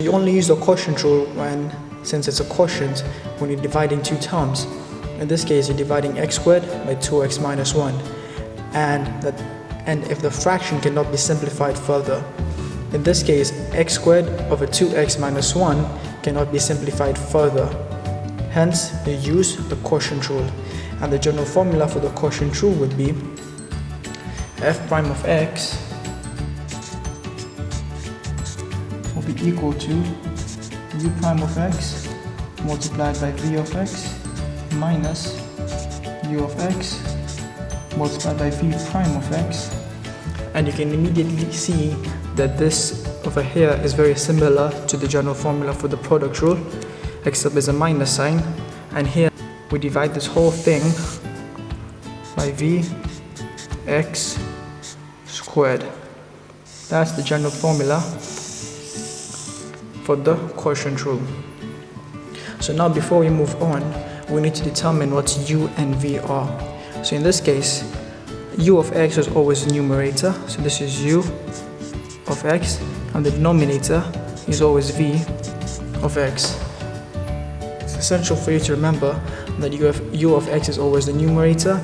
You only use the quotient rule since it's a quotient, when you're dividing two terms. In this case, you're dividing x squared by 2x minus 1. And if the fraction cannot be simplified further. In this case, x squared over 2x minus 1 cannot be simplified further. Hence, you use the quotient rule. And the general formula for the quotient rule would be f prime of x will be equal to u prime of x multiplied by v of x minus u of x multiplied by v prime of x. And you can immediately see that this over here is very similar to the general formula for the product rule, except there's a minus sign, and here we divide this whole thing by v x squared. That's the general formula for the quotient rule. So now before we move on, we need to determine what u and v are. So in this case, u of x is always the numerator, so this is u of x, and the denominator is always v of x. It's essential for you to remember that u of x is always the numerator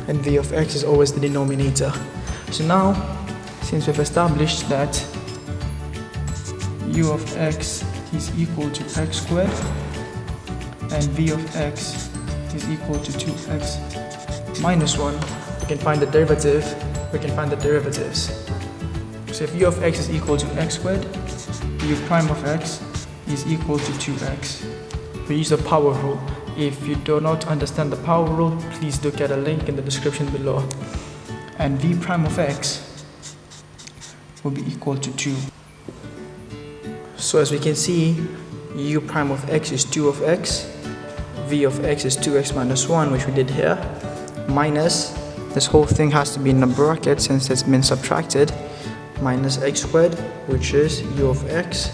and v of x is always the denominator. So now, since we've established that u of x is equal to x squared and v of x is equal to 2x minus 1, we can find the derivatives. So if u of x is equal to x squared, u prime of x is equal to 2x. We use the power rule. If you do not understand the power rule, please look at a link in the description below. And v prime of x will be equal to 2. So as we can see, u prime of x is 2 of x, v of x is 2x minus 1, which we did here, minus, this whole thing has to be in a bracket since it's been subtracted, minus x squared, which is u of x,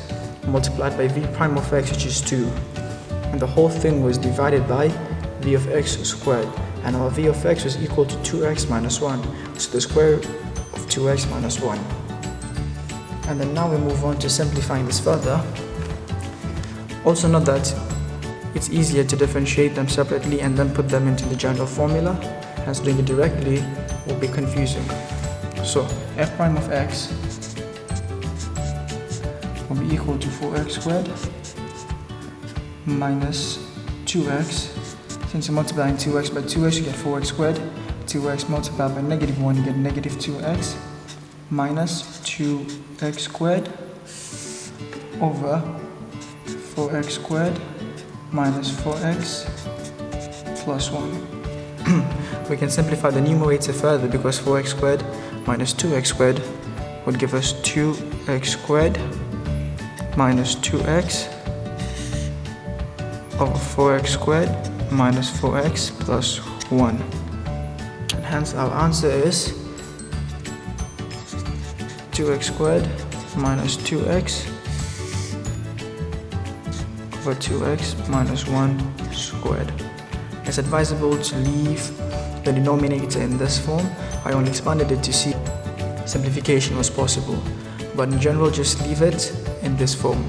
multiplied by v prime of x, which is 2. And the whole thing was divided by v of x squared. And our v of x was equal to 2x minus 1, so the square of 2x minus 1. And then now we move on to simplifying this further. Also note that it's easier to differentiate them separately and then put them into the general formula, as doing it directly will be confusing. So f prime of x will be equal to 4x squared minus 2x. Since you're multiplying 2x by 2x, you get 4x squared. 2x multiplied by negative 1, you get negative 2x minus 2x squared over 4x squared minus 4x plus 1. We can simplify the numerator further because 4x squared minus 2x squared would give us 2x squared minus 2x over 4x squared minus 4x plus 1. And hence our answer is 2x squared minus 2x over 2x minus 1 squared. It's advisable to leave the denominator in this form. I only expanded it to see simplification was possible, but in general just leave it in this form.